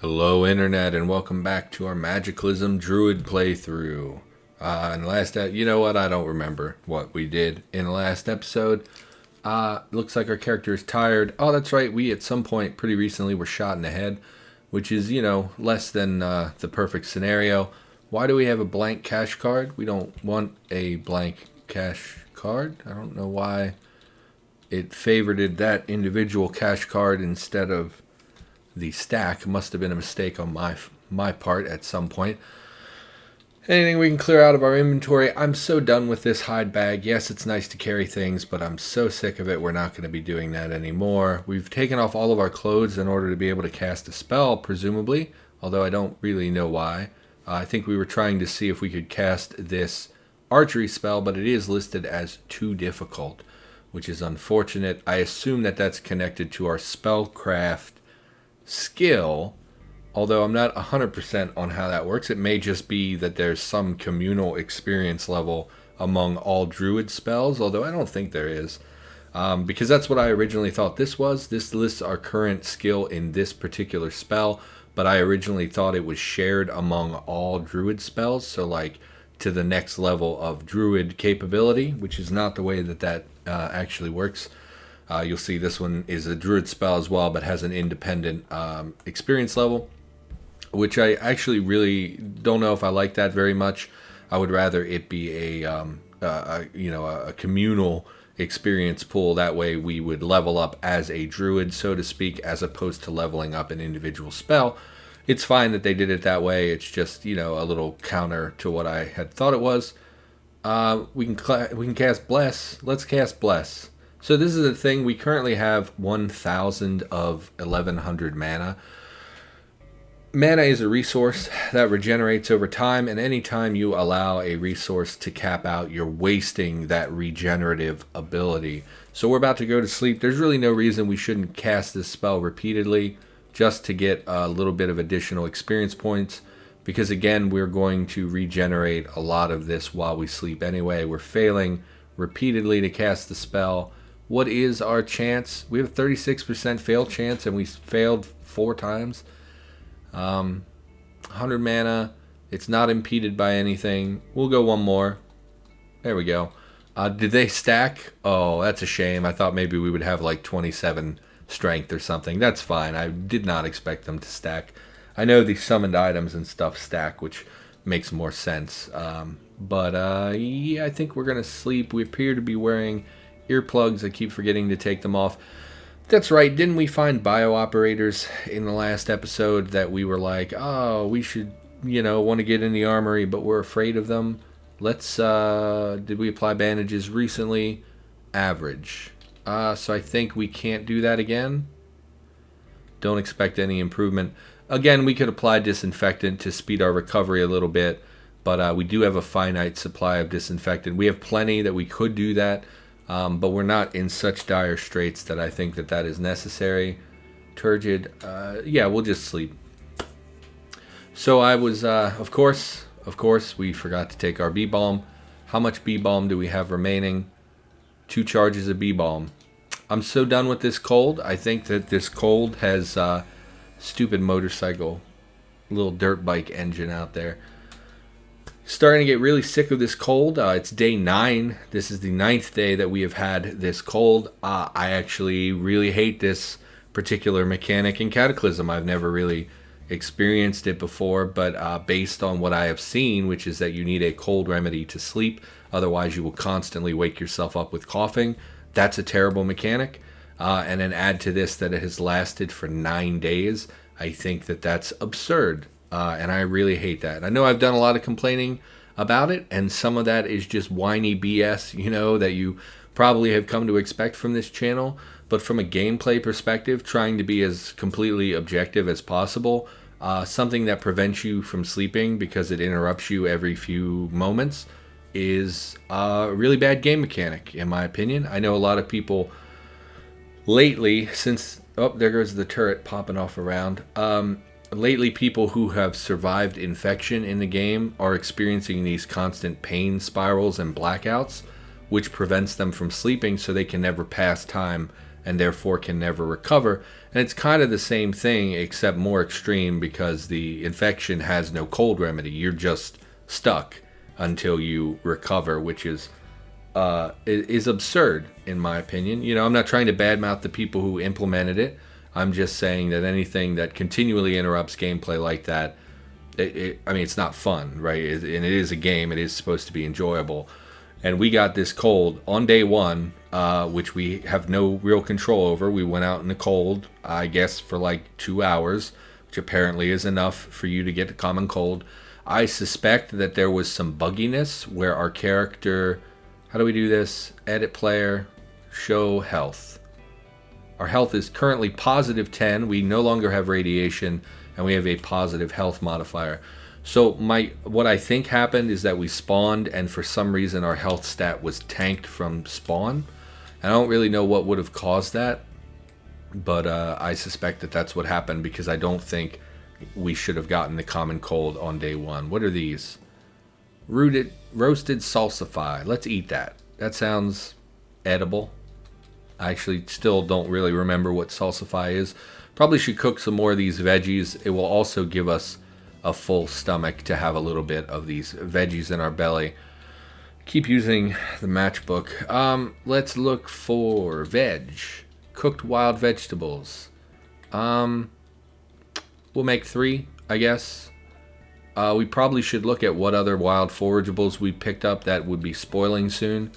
Hello Internet and welcome back to our Magiclysm Druid playthrough. In the last, you know what, I don't remember what we did in the last episode. Looks like our character is tired. Oh, that's right, we at some point pretty recently were shot in the head, which is, less than the perfect scenario. Why do we have a blank cash card? We don't want a blank cash card. I don't know why it favorited that individual cash card instead of the stack. Must have been a mistake on my part at some point. Anything we can clear out of our inventory. I'm so done with this hide bag. Yes, it's nice to carry things, but I'm so sick of it. We're not going to be doing that anymore. We've taken off all of our clothes in order to be able to cast a spell, presumably, although I don't really know why. I think we were trying to see if we could cast this archery spell, but it is listed as too difficult, which is unfortunate. I assume that that's connected to our spellcraft skill, although I'm not 100% on how that works. It may just be that there's some communal experience level among all druid spells, although I don't think there is, because that's what I originally thought this was. This lists our current skill in this particular spell, but I originally thought it was shared among all druid spells, so like to the next level of druid capability, which is not the way that actually works. You'll see this one is a druid spell as well, but has an independent experience level, which I actually really don't know if I like that very much. I would rather it be a communal experience pool. That way we would level up as a druid, so to speak, as opposed to leveling up an individual spell. It's fine that they did it that way. It's just, a little counter to what I had thought it was. We can cast Bless. Let's cast Bless. So this is the thing, we currently have 1,000 of 1,100 mana. Mana is a resource that regenerates over time, and anytime you allow a resource to cap out, you're wasting that regenerative ability. So we're about to go to sleep. There's really no reason we shouldn't cast this spell repeatedly, just to get a little bit of additional experience points, because again, we're going to regenerate a lot of this while we sleep anyway. We're failing repeatedly to cast the spell. What is our chance? We have a 36% fail chance, and we failed 4 times. 100 mana. It's not impeded by anything. We'll go one more. There we go. Did they stack? Oh, that's a shame. I thought maybe we would have like 27 strength or something. That's fine. I did not expect them to stack. I know the summoned items and stuff stack, which makes more sense. Yeah, I think we're going to sleep. We appear to be wearing earplugs. I keep forgetting to take them off. That's right, didn't we find bio operators in the last episode that we were like, oh, we should, want to get in the armory, but we're afraid of them? Did we apply bandages recently? Average. So I think we can't do that again. Don't expect any improvement. Again, we could apply disinfectant to speed our recovery a little bit, but we do have a finite supply of disinfectant. We have plenty that we could do that. But we're not in such dire straits that I think that is necessary. Turgid, yeah, we'll just sleep. So I was, of course, we forgot to take our B-Balm. How much B-Balm do we have remaining? 2 charges of B-Balm. I'm so done with this cold. I think that this cold has stupid motorcycle, little dirt bike engine out there. Starting to get really sick of this cold. It's day 9. This is the 9th day that we have had this cold. I actually really hate this particular mechanic in Cataclysm. I've never really experienced it before, but based on what I have seen, which is that you need a cold remedy to sleep, otherwise you will constantly wake yourself up with coughing. That's a terrible mechanic. And then add to this that it has lasted for 9 days. I think that that's absurd. And I really hate that. I know I've done a lot of complaining about it, and some of that is just whiny BS, that you probably have come to expect from this channel. But from a gameplay perspective, trying to be as completely objective as possible, something that prevents you from sleeping because it interrupts you every few moments is a really bad game mechanic, in my opinion. I know a lot of people lately, since... Oh, there goes the turret popping off around. Lately, people who have survived infection in the game are experiencing these constant pain spirals and blackouts, which prevents them from sleeping, so they can never pass time and therefore can never recover. And it's kind of the same thing, except more extreme, because the infection has no cold remedy. You're just stuck until you recover, which is absurd in my opinion. You know, I'm not trying to badmouth the people who implemented it. I'm just saying that anything that continually interrupts gameplay like that, I mean, it's not fun, right? And it is a game. It is supposed to be enjoyable. And we got this cold on day one, which we have no real control over. We went out in the cold, I guess, for like 2 hours, which apparently is enough for you to get the common cold. I suspect that there was some bugginess where our character... How do we do this? Edit player, show health. Our health is currently positive 10. We no longer have radiation, and we have a positive health modifier. So what I think happened is that we spawned, and for some reason our health stat was tanked from spawn. And I don't really know what would have caused that, but I suspect that that's what happened, because I don't think we should have gotten the common cold on day one. What are these? Roasted salsify. Let's eat that. That sounds edible. I actually still don't really remember what salsify is. Probably should cook some more of these veggies. It will also give us a full stomach to have a little bit of these veggies in our belly. Keep using the matchbook. Let's look for veg. Cooked wild vegetables. We'll make 3, I guess. We probably should look at what other wild forageables we picked up that would be spoiling soon.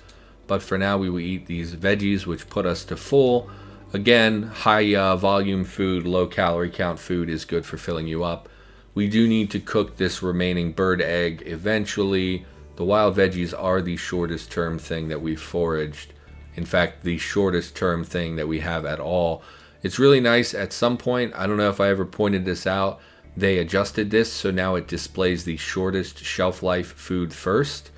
But for now, we will eat these veggies, which put us to full. Again, high volume food, low calorie count food is good for filling you up. We do need to cook this remaining bird egg eventually. The wild veggies are the shortest term thing that we've foraged. In fact, the shortest term thing that we have at all. It's really nice at some point. I don't know if I ever pointed this out. They adjusted this, so now it displays the shortest shelf life food first.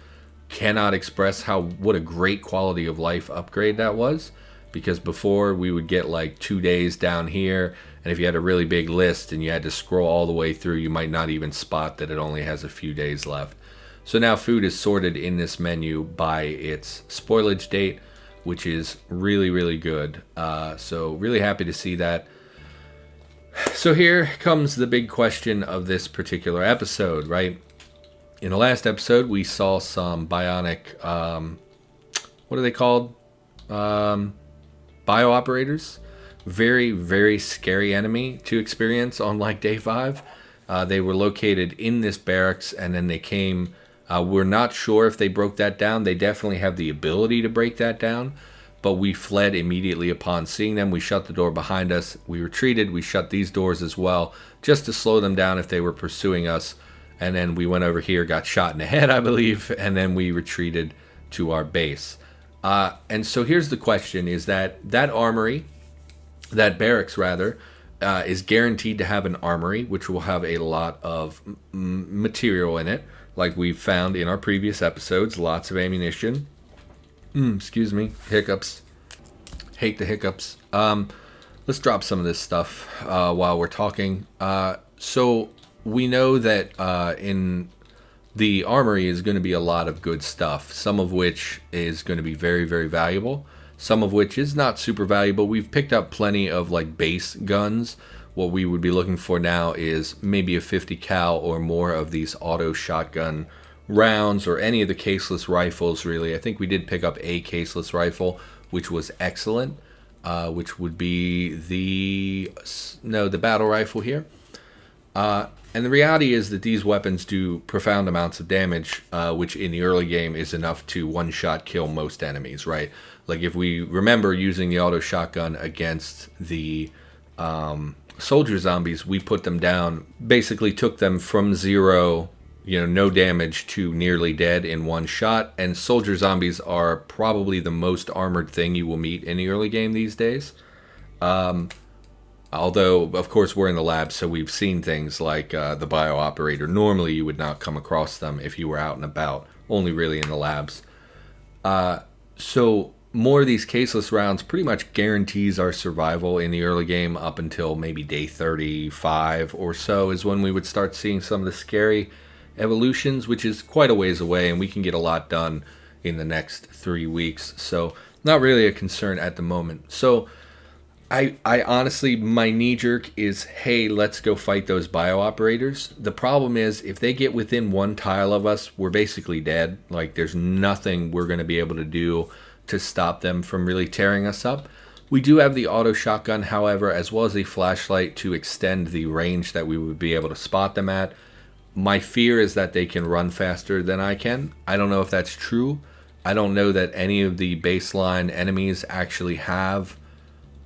Cannot express what a great quality of life upgrade that was, because before we would get like 2 days down here, and if you had a really big list and you had to scroll all the way through, you might not even spot that it only has a few days left. So now food is sorted in this menu by its spoilage date, which is really, really good. So really happy to see that. So here comes the big question of this particular episode, right? In the last episode, we saw some bionic, what are they called? Bio-operators. Very, very scary enemy to experience on like day 5. They were located in this barracks, and then they came. We're not sure if they broke that down. They definitely have the ability to break that down. But we fled immediately upon seeing them. We shut the door behind us. We retreated. We shut these doors as well, just to slow them down if they were pursuing us. And then we went over here, got shot in the head, I believe, and then we retreated to our base. And so here's the question, is that armory, that barracks rather, is guaranteed to have an armory, which will have a lot of material in it, like we've found in our previous episodes, lots of ammunition. Excuse me, hiccups. Hate the hiccups. Let's drop some of this stuff while we're talking. So we know that in the armory is going to be a lot of good stuff, some of which is going to be very, very valuable, some of which is not super valuable. We've picked up plenty of like base guns. What we would be looking for now is maybe a 50 cal or more of these auto shotgun rounds, or any of the caseless rifles, really. I think we did pick up a caseless rifle, which was excellent, which would be the battle rifle here. And the reality is that these weapons do profound amounts of damage, which in the early game is enough to one-shot kill most enemies, right? Like if we remember using the auto shotgun against the soldier zombies, we put them down, basically took them from 0, no damage, to nearly dead in one shot. And soldier zombies are probably the most armored thing you will meet in the early game these days. Although, of course, we're in the lab, so we've seen things like the bio-operator. Normally, you would not come across them if you were out and about, only really in the labs. So more of these caseless rounds pretty much guarantees our survival in the early game up until maybe day 35 or so is when we would start seeing some of the scary evolutions, which is quite a ways away, and we can get a lot done in the next 3 weeks. So not really a concern at the moment. So I honestly, my knee jerk is, hey, let's go fight those bio operators. The problem is, if they get within one tile of us, we're basically dead. Like, there's nothing we're going to be able to do to stop them from really tearing us up. We do have the auto shotgun, however, as well as the flashlight to extend the range that we would be able to spot them at. My fear is that they can run faster than I can. I don't know if that's true. I don't know that any of the baseline enemies actually have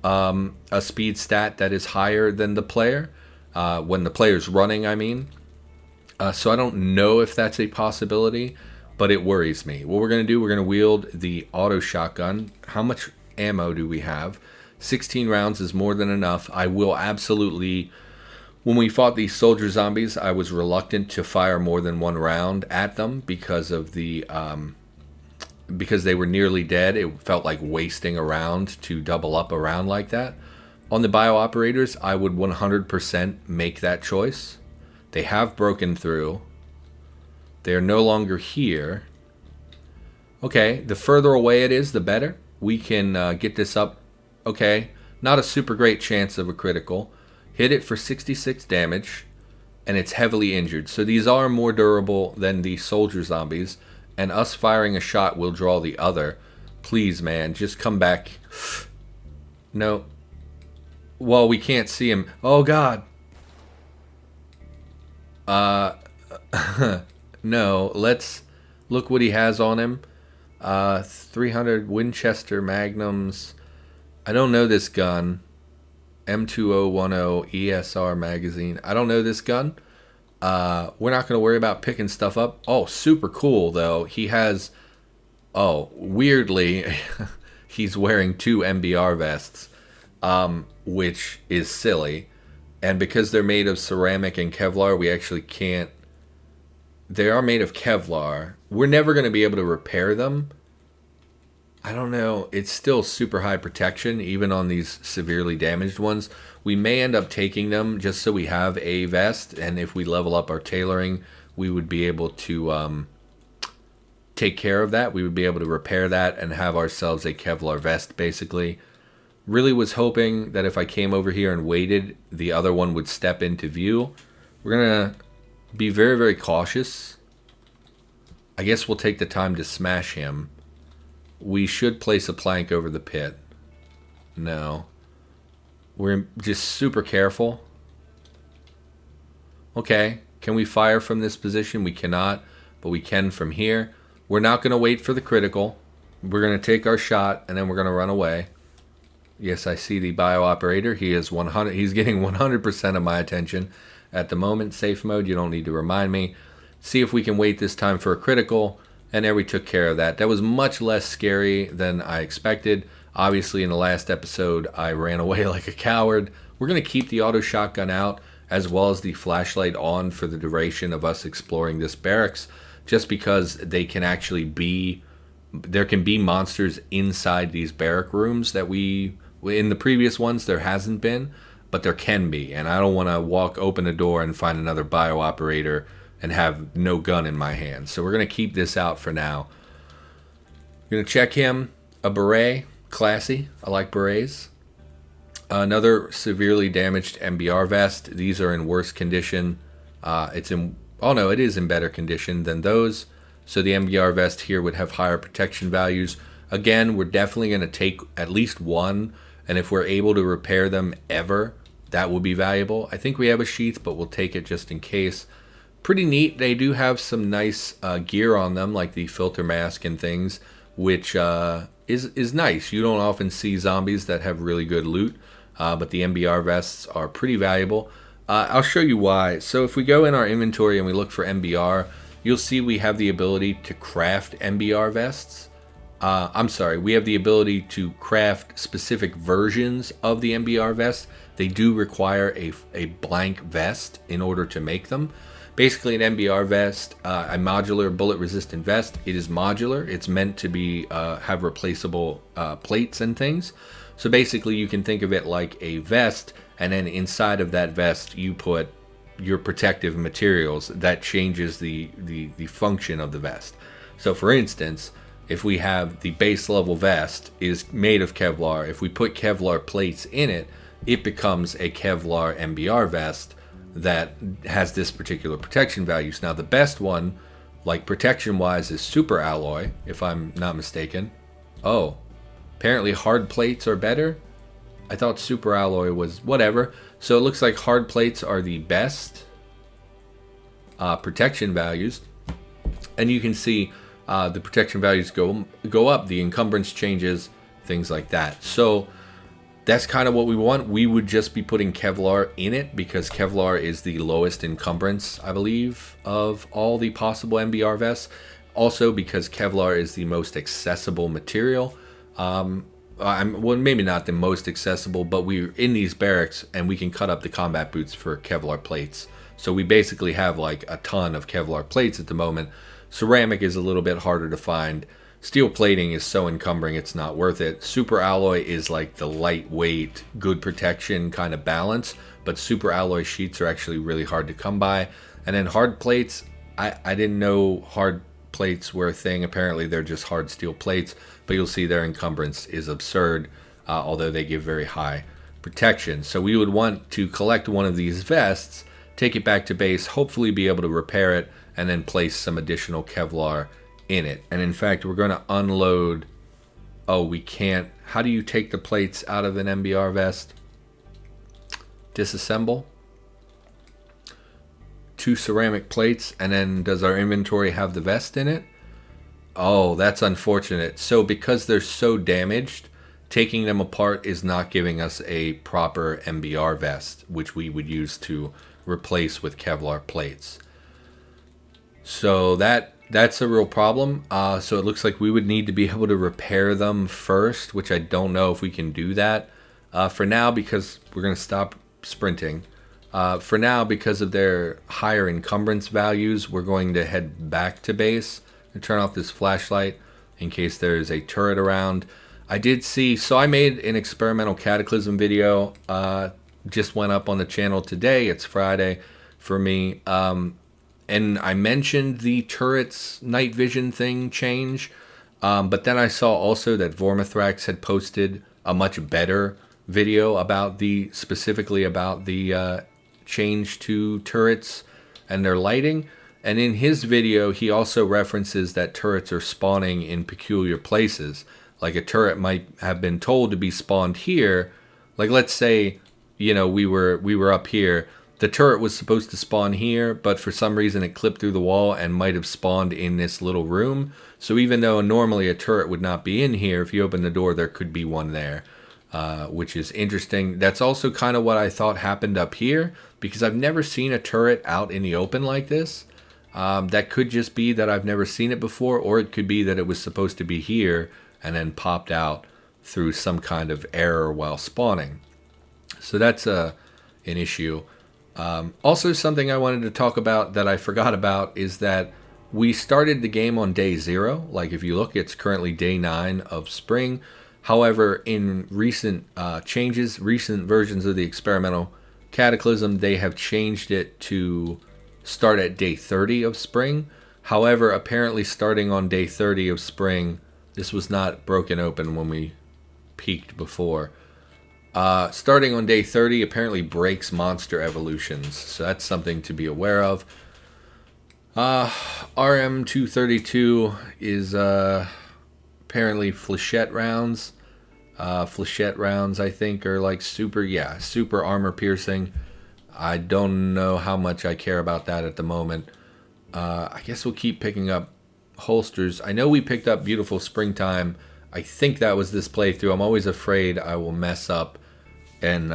a speed stat that is higher than the player. When the player's running, I mean. So I don't know if that's a possibility, but it worries me. What we're going to do, we're going to wield the auto shotgun. How much ammo do we have? 16 rounds is more than enough. I will absolutely... When we fought these soldier zombies, I was reluctant to fire more than one round at them because of the... because they were nearly dead. It felt like wasting a round to double up a round like that. On the bio operators, I would 100% make that choice. They have broken through. They are no longer here. Okay, the further away it is, the better. We can get this up. Okay, not a super great chance of a critical. Hit it for 66 damage, and it's heavily injured. So these are more durable than the soldier zombies. And us firing a shot will draw the other. Please, man, just come back. No. Well, we can't see him. Oh, God. No, let's look what he has on him. 300 Winchester Magnums. I don't know this gun. M2010 ESR magazine. I don't know this gun. We're not going to worry about picking stuff up. Oh, super cool, though. He has... Oh, weirdly, he's wearing 2 MBR vests, which is silly. And because they're made of ceramic and Kevlar, we actually can't... They are made of Kevlar. We're never going to be able to repair them. I don't know. It's still super high protection, even on these severely damaged ones. We may end up taking them just so we have a vest, and if we level up our tailoring, we would be able to take care of that. We would be able to repair that and have ourselves a Kevlar vest, basically. Really was hoping that if I came over here and waited, the other one would step into view. We're going to be very, very cautious. I guess we'll take the time to smash him. We should place a plank over the pit. No. We're just super careful. Okay. Can we fire from this position? We cannot, but we can from here. We're not going to wait for the critical. We're going to take our shot, and then we're going to run away. Yes, I see the bio operator. He is 100. He's getting 100% of my attention at the moment. Safe mode. You don't need to remind me. See if we can wait this time for a critical. And there we took care of that. That was much less scary than I expected. Obviously, in the last episode, I ran away like a coward. We're going to keep the auto shotgun out as well as the flashlight on for the duration of us exploring this barracks, just because they can actually be... There can be monsters inside these barrack rooms that in the previous ones, there hasn't been, but there can be. And I don't want to open a door and find another bio operator and have no gun in my hand. So we're going to keep this out for now. Going to check him. A beret. Classy. I like berets. Another severely damaged MBR vest. These are in worse condition. It is in better condition than those. So the MBR vest here would have higher protection values. Again, we're definitely going to take at least one. And if we're able to repair them ever, that will be valuable. I think we have a sheath, but we'll take it just in case. Pretty neat. They do have some nice gear on them, like the filter mask and things, which is nice. You don't often see zombies that have really good loot, but the MBR vests are pretty valuable. I'll show you why. So if we go in our inventory and we look for MBR, you'll see we have the ability to craft MBR vests. We have the ability to craft specific versions of the MBR vest. They do require a blank vest in order to make them. Basically, an MBR vest, a modular bullet-resistant vest. It is modular. It's meant to be have replaceable plates and things. So basically, you can think of it like a vest, and then inside of that vest, you put your protective materials that changes the function of the vest. So, for instance, if we have the base level vest is made of Kevlar, if we put Kevlar plates in it, it becomes a Kevlar MBR vest that has this particular protection values. Now the best one, like protection wise, is super alloy, if I'm not mistaken. Oh, apparently hard plates are better. I thought super alloy was whatever. So it looks like hard plates are the best protection values, and you can see the protection values go up, the encumbrance changes, things like that. So that's kind of what we want. We would just be putting Kevlar in it because Kevlar is the lowest encumbrance, I believe, of all the possible MBR vests. Also because Kevlar is the most accessible material. Well, maybe not the most accessible, but we're in these barracks and we can cut up the combat boots for Kevlar plates. So we basically have like a ton of Kevlar plates at the moment. Ceramic is a little bit harder to find. Steel plating is so encumbering it's not worth it. Super alloy is like the lightweight, good protection kind of balance, but super alloy sheets are actually really hard to come by. And then hard plates, I didn't know hard plates were a thing. Apparently they're just hard steel plates, but you'll see their encumbrance is absurd, although they give very high protection. So we would want to collect one of these vests, take it back to base, hopefully be able to repair it, and then place some additional Kevlar in it. And in fact, we're going to unload. Oh, we can't. How do you take the plates out of an MBR vest? Disassemble. 2 ceramic plates, and then does our inventory have the vest in it? Oh, that's unfortunate. So because they're so damaged, taking them apart is not giving us a proper MBR vest, which we would use to replace with Kevlar plates. So that's a real problem. So it looks like we would need to be able to repair them first, which I don't know if we can do that. For now, because we're going to stop sprinting. For now, because of their higher encumbrance values, we're going to head back to base and turn off this flashlight in case there is a turret around. I did see, so I made an experimental Cataclysm video, just went up on the channel today. It's Friday for me. And I mentioned the turret's night vision thing change, but then I saw also that Vormithrax had posted a much better video about specifically about the change to turrets and their lighting. And in his video, he also references that turrets are spawning in peculiar places. Like a turret might have been told to be spawned here. Like let's say, you know, we were up here. The turret was supposed to spawn here, but for some reason it clipped through the wall and might have spawned in this little room. So even though normally a turret would not be in here, if you open the door, there could be one there, which is interesting. That's also kind of what I thought happened up here, because I've never seen a turret out in the open like this. That could just be that I've never seen it before, or it could be that it was supposed to be here and then popped out through some kind of error while spawning. So that's an issue. Also, something I wanted to talk about that I forgot about is that we started the game on day 0. Like if you look, it's currently day 9 of spring. However, in recent changes, recent versions of the experimental Cataclysm, they have changed it to start at day 30 of spring. However, apparently starting on day 30 of spring, this was not broken open when we peaked before. Starting on day 30 apparently breaks monster evolutions, so that's something to be aware of. RM232 is apparently flechette rounds. Flechette rounds, I think, are like super armor piercing. I don't know how much I care about that at the moment. I guess we'll keep picking up holsters. I know we picked up Beautiful Springtime. I think that was this playthrough. I'm always afraid I will mess up and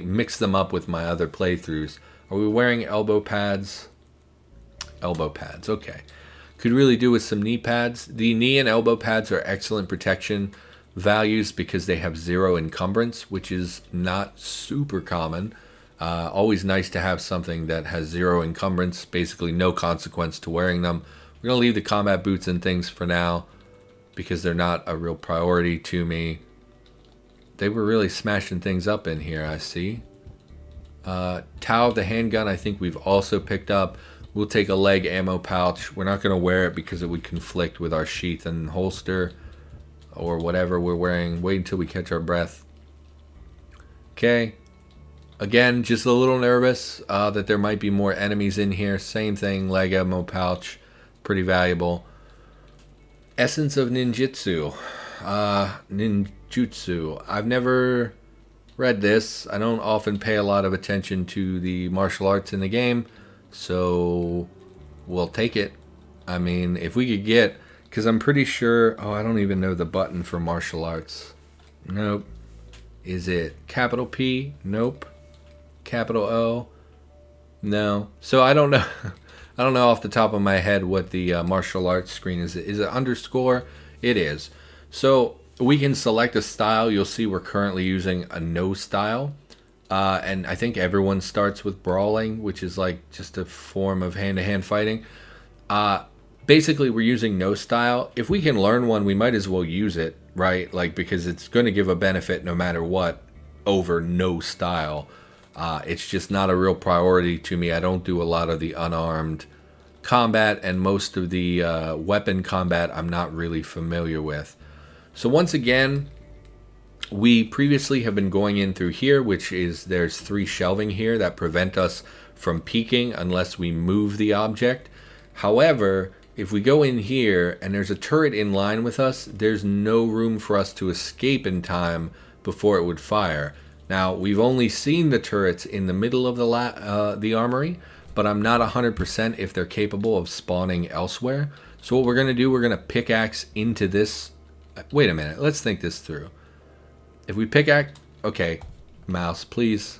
mix them up with my other playthroughs. Are we wearing elbow pads? Elbow pads, okay. Could really do with some knee pads. The knee and elbow pads are excellent protection values because they have 0 encumbrance, which is not super common. Always nice to have something that has 0 encumbrance, basically no consequence to wearing them. We're going to leave the combat boots and things for now because they're not a real priority to me. They were really smashing things up in here, I see. Tau of the handgun, I think we've also picked up. We'll take a leg ammo pouch. We're not going to wear it because it would conflict with our sheath and holster or whatever we're wearing. Wait until we catch our breath. Okay. Again, just a little nervous that there might be more enemies in here. Same thing, leg ammo pouch. Pretty valuable. Essence of Ninjutsu. Ninjutsu. I've never read this. I don't often pay a lot of attention to the martial arts in the game. So we'll take it. I mean, if we could get... Because I'm pretty sure... Oh, I don't even know the button for martial arts. Nope. Is it capital P? Nope. Capital O? No. So I don't know. I don't know off the top of my head what the martial arts screen is. Is it underscore? It is. So we can select a style. You'll see we're currently using a no style. And I think everyone starts with brawling, which is like just a form of hand-to-hand fighting. Basically, we're using no style. If we can learn one, we might as well use it, right? Like, because it's going to give a benefit no matter what over no style. It's just not a real priority to me. I don't do a lot of the unarmed combat, and most of the weapon combat I'm not really familiar with. So once again, we previously have been going in through here, which is there's 3 shelving here that prevent us from peeking unless we move the object. However, if we go in here and there's a turret in line with us, there's no room for us to escape in time before it would fire. Now, we've only seen the turrets in the middle of the armory, but I'm not 100% if they're capable of spawning elsewhere. So what we're going to do, we're going to pickaxe into this. Wait a minute, let's think this through. If we pickaxe... Okay, mouse, please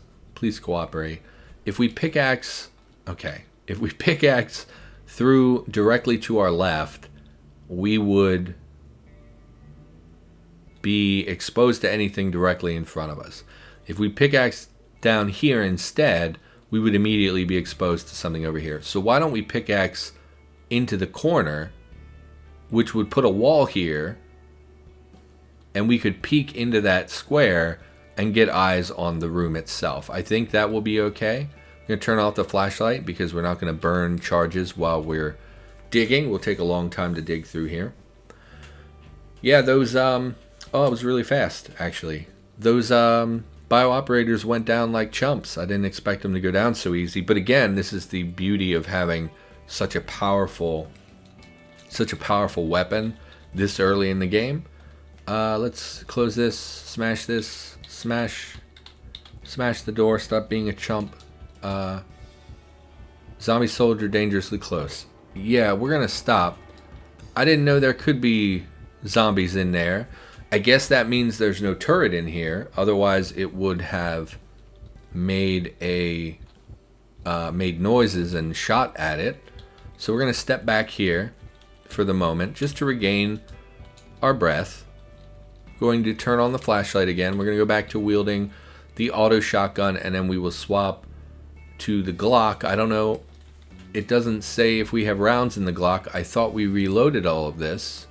cooperate. If we pickaxe... Okay, if we pickaxe through directly to our left, we would be exposed to anything directly in front of us. If we pickaxe down here instead, we would immediately be exposed to something over here. So why don't we pickaxe into the corner, which would put a wall here, and we could peek into that square and get eyes on the room itself. I think that will be okay. I'm going to turn off the flashlight because we're not going to burn charges while we're digging. We'll take a long time to dig through here. Yeah, those... Oh, it was really fast, actually. Those bio-operators went down like chumps. I didn't expect them to go down so easy. But again, this is the beauty of having such a powerful weapon this early in the game. Let's close this, smash the door, stop being a chump. Zombie soldier dangerously close. Yeah, we're gonna stop. I didn't know there could be zombies in there. I guess that means there's no turret in here. Otherwise, it would have made noises and shot at it. So we're gonna step back here for the moment, just to regain our breath. Going to turn on the flashlight again. We're going to go back to wielding the auto shotgun, and then we will swap to the Glock. I don't know. It doesn't say if we have rounds in the Glock. I thought we reloaded all of this.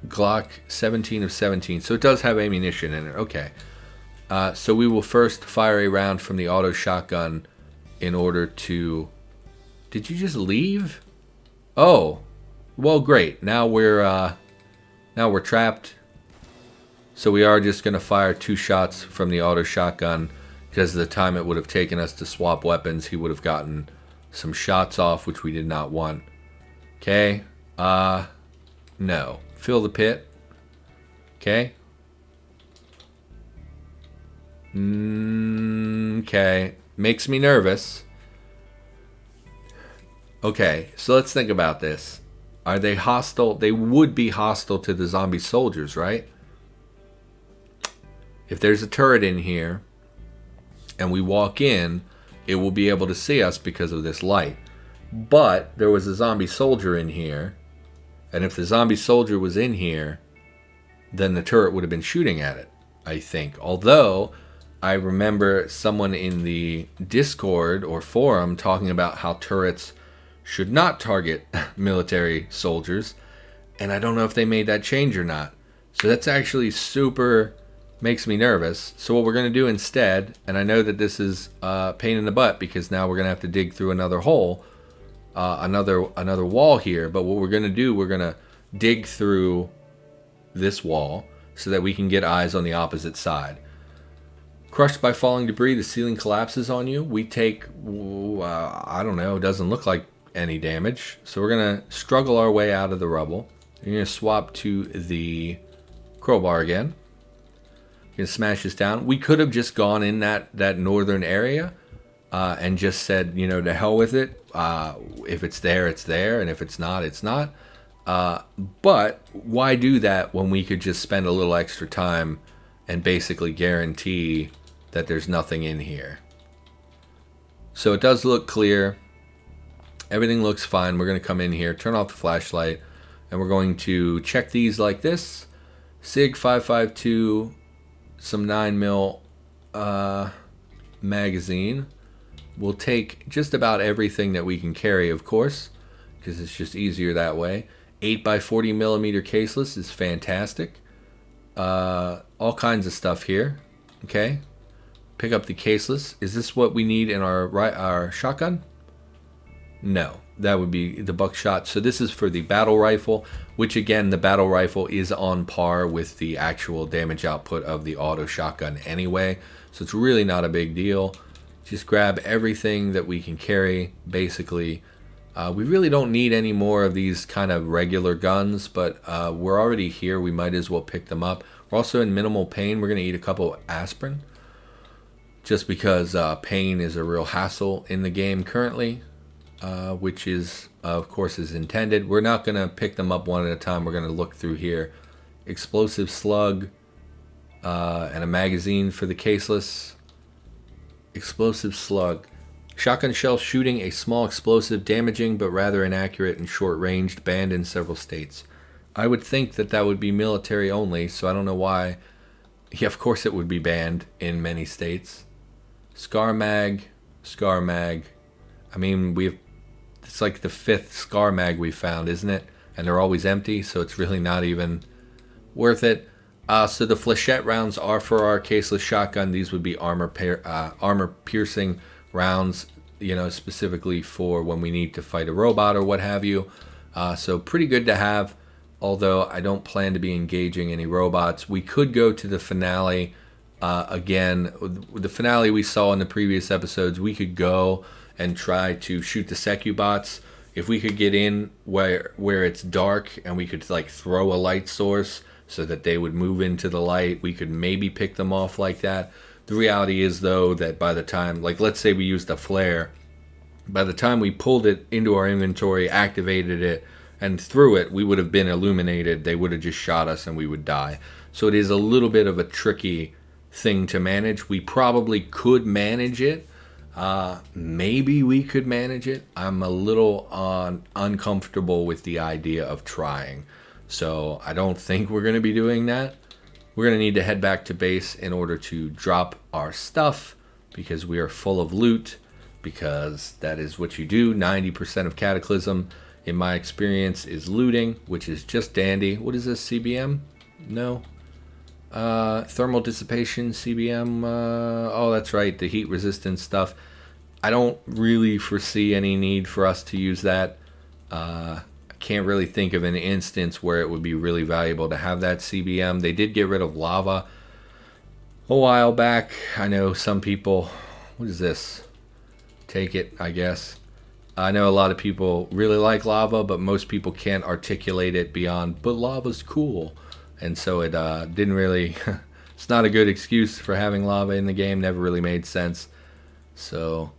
Glock 17 of 17. So it does have ammunition in it. Okay. So we will first fire a round from the auto shotgun in order to... Did you just leave? Oh. Well, great. Now we're trapped. So we are just going to fire 2 shots from the auto shotgun because of the time it would have taken us to swap weapons. He would have gotten some shots off, which we did not want. Okay. No. Fill the pit. Okay. Okay. Makes me nervous. Okay. So let's think about this. Are they hostile? They would be hostile to the zombie soldiers, right? If there's a turret in here and we walk in, it will be able to see us because of this light. But there was a zombie soldier in here, and if the zombie soldier was in here, then the turret would have been shooting at it, I think. Although, I remember someone in the Discord or forum talking about how turrets should not target military soldiers, and I don't know if they made that change or not. So that's actually super makes me nervous. So what we're going to do instead, and I know that this is a pain in the butt because now we're going to have to dig through another hole, another wall here. But what we're going to do, we're going to dig through this wall so that we can get eyes on the opposite side. Crushed by falling debris, the ceiling collapses on you. We take, I don't know, it doesn't look like any damage. So we're going to struggle our way out of the rubble. You're going to swap to the crowbar again. You're going to smash this down. We could have just gone in that northern area and just said, you know, to hell with it. If it's there, it's there. And if it's not, it's not. But why do that when we could just spend a little extra time and basically guarantee that there's nothing in here? So it does look clear. Everything looks fine. We're going to come in here, turn off the flashlight, and we're going to check these like this. SIG 5.52, some 9mm magazine. We'll take just about everything that we can carry, of course, because it's just easier that way. 8x40mm caseless is fantastic. All kinds of stuff here. Okay. Pick up the caseless. Is this what we need in our shotgun? No, that would be the buckshot. So this is for the battle rifle, which again, the battle rifle is on par with the actual damage output of the auto shotgun anyway. So it's really not a big deal. Just grab everything that we can carry, basically. We really don't need any more of these kind of regular guns, but we're already here. We might as well pick them up. We're also in minimal pain. We're going to eat a couple of aspirin, just because pain is a real hassle in the game currently, which is, of course, is intended. We're not going to pick them up one at a time. We're going to look through here. Explosive slug and a magazine for the caseless. Explosive slug. Shotgun shell shooting a small explosive, damaging but rather inaccurate and short-ranged, banned in several states. I would think that that would be military only, so I don't know why. Yeah, of course it would be banned in many states. Scar mag. I mean, it's like the 5th Scar mag we found, isn't it? And they're always empty, so it's really not even worth it. So the flechette rounds are for our caseless shotgun. These would be armor-piercing rounds, you know, specifically for when we need to fight a robot or what have you. So pretty good to have, although I don't plan to be engaging any robots. We could go to the finale again. The finale we saw in the previous episodes, we could go and try to shoot the Secubots. If we could get in where it's dark and we could like throw a light source so that they would move into the light, we could maybe pick them off like that. The reality is, though, that by the time, like, let's say we used a flare, by the time we pulled it into our inventory, activated it, and threw it, we would have been illuminated. They would have just shot us and we would die. So it is a little bit of a tricky thing to manage. We probably could manage it. Maybe we could manage it. I'm a little uncomfortable with the idea of trying. So I don't think we're going to be doing that. We're going to need to head back to base in order to drop our stuff because we are full of loot, because that is what you do. 90% of Cataclysm, in my experience, is looting, which is just dandy. What is this, CBM? No. Thermal dissipation, CBM. Oh, that's right, the heat resistant stuff. I don't really foresee any need for us to use that. Can't really think of an instance where it would be really valuable to have that CBM. They did get rid of lava a while back. I know some people, what is this? Take it, I guess. I know a lot of people really like lava, but most people can't articulate it beyond, but lava's cool. And so it didn't really, it's not a good excuse for having lava in the game. Never really made sense. So,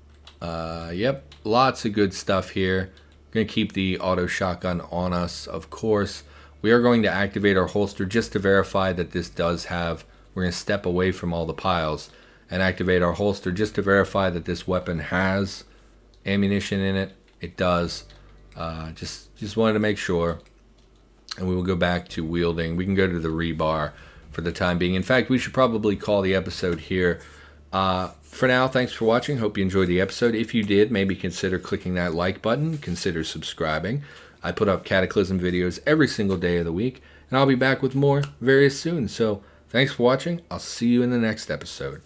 yep, lots of good stuff here. Going to keep the auto shotgun on us, of course. We are going to activate our holster just to verify that this does have, we're going to step away from all the piles and activate our holster just to verify that this weapon has ammunition in it. It does. Just wanted to make sure. And we will go back to wielding. We can go to the rebar for the time being. In fact, we should probably call the episode here. For now, thanks for watching. Hope you enjoyed the episode. If you did, maybe consider clicking that like button. Consider subscribing. I put up Cataclysm videos every single day of the week, and I'll be back with more very soon. So Thanks for watching. I'll see you in the next episode.